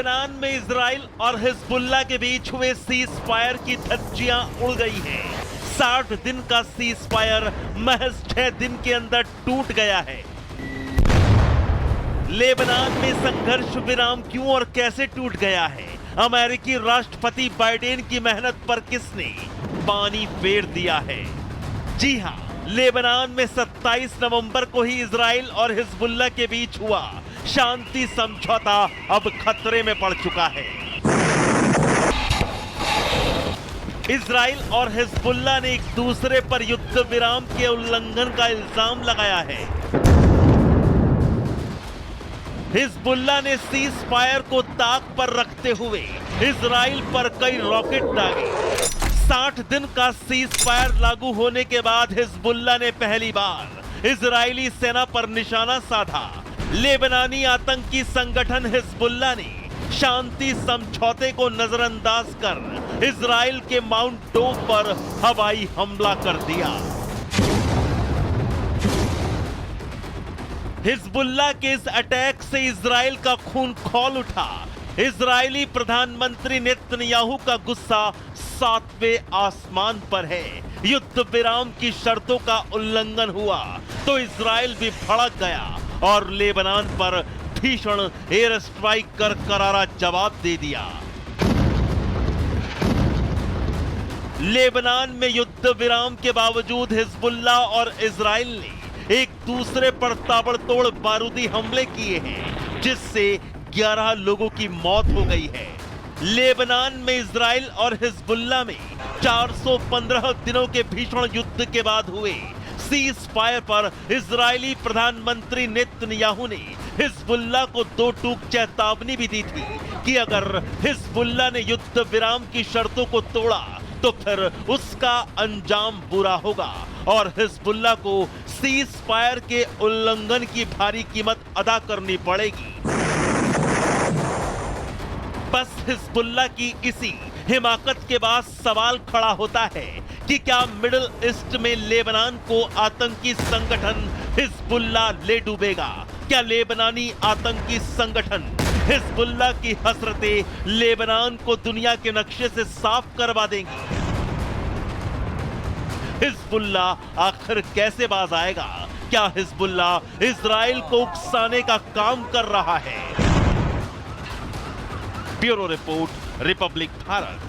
Lebanon में Israel और Hezbollah के बीच हुए सीज फायर की धज्जियां उड़ गई हैं। 60 दिन का सीज फायर महज 6 दिन के अंदर टूट गया है। लेबनान में संघर्ष विराम क्यों और कैसे टूट गया है? अमेरिकी राष्ट्रपति बाइडेन की मेहनत पर किसने पानी फेर दिया है? जी हां, लेबनान में 27 नवंबर को ही इजराइल और हिजबुल्लाह के बीच हुआ शांति समझौता अब खतरे में पड़ चुका है। इजराइल और हिजबुल्लाह ने एक दूसरे पर युद्ध विराम के उल्लंघन का इल्जाम लगाया है। हिजबुल्लाह ने सीज फायर को ताक पर रखते हुए इजराइल पर कई रॉकेट दागे। 60 दिन का सीज फायर लागू होने के बाद हिजबुल्लाह ने पहली बार इजरायली सेना पर निशाना साधा। लेबनानी आतंकी संगठन हिजबुल्लाह ने शांति समझौते को नजरअंदाज कर इजराइल के माउंट डोव पर हवाई हमला कर दिया। हिजबुल्लाह के इस अटैक से इजराइल का खून खौल उठा। इजरायली प्रधानमंत्री नेतन्याहू का गुस्सा 7वें आसमान पर है। युद्ध विराम की शर्तों का उल्लंघन हुआ तो इजराइल भी भड़क गया और लेबनान पर भीषण एयर स्ट्राइक कर करारा जवाब दे दिया। लेबनान में युद्ध विराम के बावजूद हिजबुल्लाह और इजराइल ने एक दूसरे पर ताबड़तोड़ बारूदी हमले किए हैं, जिससे 11 लोगों की मौत हो गई है। लेबनान में इजराइल और हिजबुल्लाह में 415 दिनों के भीषण युद्ध के बाद हुए सीज फायर पर इजरायली प्रधानमंत्री नेतन्याहू ने हिजबुल्लाह को 2 टूक चेतावनी भी दी थी कि अगर हिजबुल्लाह ने युद्ध विराम की शर्तों को तोड़ा तो फिर उसका अंजाम बुरा होगा और हिजबुल्लाह को सीज फायर के उल्लंघन की भारी कीमत अदा करनी पड़ेगी। बस हिजबुल्लाह की इसी हिमाकत के बाद सवाल खड़ा होता है कि क्या मिडिल ईस्ट में लेबनान को आतंकी संगठन हिजबुल्लाह ले डूबेगा? क्या लेबनानी आतंकी संगठन हिजबुल्लाह की हसरतें लेबनान को दुनिया के नक्शे से साफ करवा देंगी? हिजबुल्लाह आखिर कैसे बाज आएगा? क्या हिजबुल्लाह इजराइल को उकसाने का काम कर रहा है? Bureau report, Republic Bharat.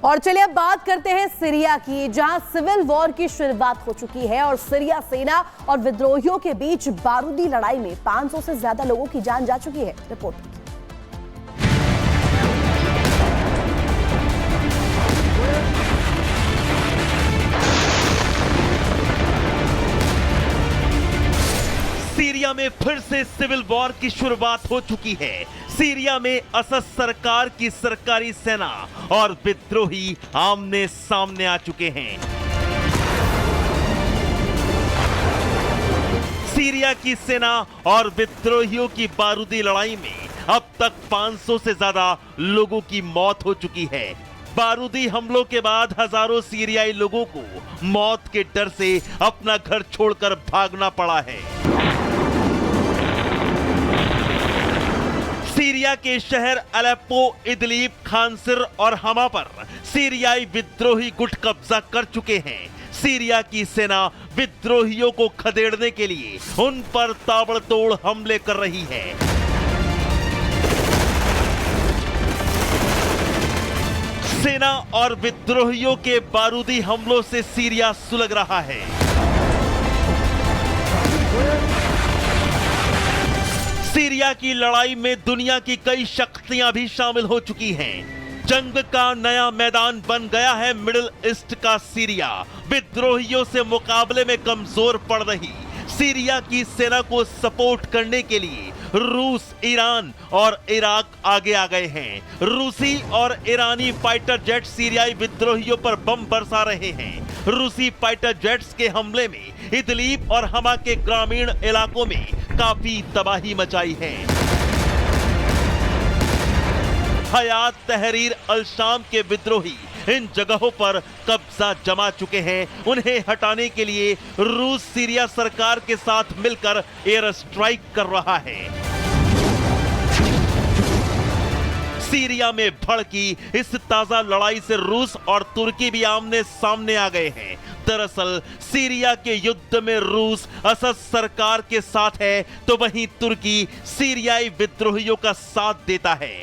और चलिए अब बात करते हैं सीरिया की, जहां सिविल वॉर की शुरुआत हो चुकी है और सीरिया सेना और विद्रोहियों के बीच बारूदी लड़ाई में 500 से ज्यादा लोगों की जान जा चुकी है। रिपोर्ट। सीरिया में फिर से सिविल वॉर की शुरुआत हो चुकी है। सीरिया में असद सरकार की सरकारी सेना और विद्रोही आमने सामने आ चुके हैं। सीरिया की सेना और विद्रोहियों की बारूदी लड़ाई में अब तक 500 से ज्यादा लोगों की मौत हो चुकी है। बारूदी हमलों के बाद हजारों सीरियाई लोगों को मौत के डर से अपना घर छोड़कर भागना पड़ा है। सीरिया के शहर अलेप्पो, इदलिब, खानसिर और हमा पर सीरियाई विद्रोही गुट कब्जा कर चुके हैं। सीरिया की सेना विद्रोहियों को खदेड़ने के लिए उन पर ताबड़तोड़ हमले कर रही है। सेना और विद्रोहियों के बारूदी हमलों से सीरिया सुलग रहा है। सीरिया की लड़ाई में दुनिया की कई शक्तियां भी शामिल हो चुकी हैं। जंग का नया मैदान बन गया है मिडिल ईस्ट का सीरिया। विद्रोहियों से मुकाबले में कमजोर पड़ रही सीरिया की सेना को सपोर्ट करने के लिए रूस, ईरान और इराक आगे आ गए हैं। रूसी और ईरानी फाइटर जेट सीरियाई विद्रोहियों पर बम बरसा रहे हैं। रूसी फाइटर जेट्स के हमले में इदलिब और हमा के ग्रामीण इलाकों में काफी तबाही मचाई है। हयात तहरीर अल शाम के विद्रोही इन जगहों पर कब्जा जमा चुके हैं। उन्हें हटाने के लिए रूस सीरिया सरकार के साथ मिलकर एयर स्ट्राइक कर रहा है। सीरिया में भड़की इस ताजा लड़ाई से रूस और तुर्की भी आमने सामने आ गए हैं। दरअसल सीरिया के युद्ध में रूस असद सरकार के साथ है, तो वहीं तुर्की सीरियाई विद्रोहियों का साथ देता है।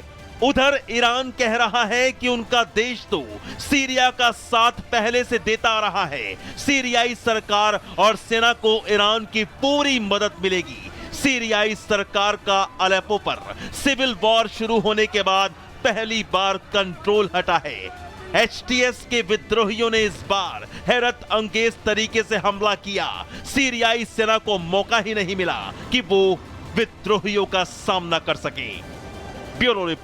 उधर ईरान कह रहा है कि उनका देश तो सीरिया का साथ पहले से देता रहा है। सीरियाई सरकार और सेना को ईरान की पूरी मदद मिलेगी। सीरियाई सरकार का अलेप्पो पर सिविल वॉर शुरू होने के बाद पहली बार कंट्रोल हटा है। एचटीएस के विद्रोहियों ने इस बार हैरत अंगेज तरीके से हमला किया। सीरियाई सेना को मौका ही नहीं मिला कि वो विद्रोहियों का सामना कर सके। Bureau report.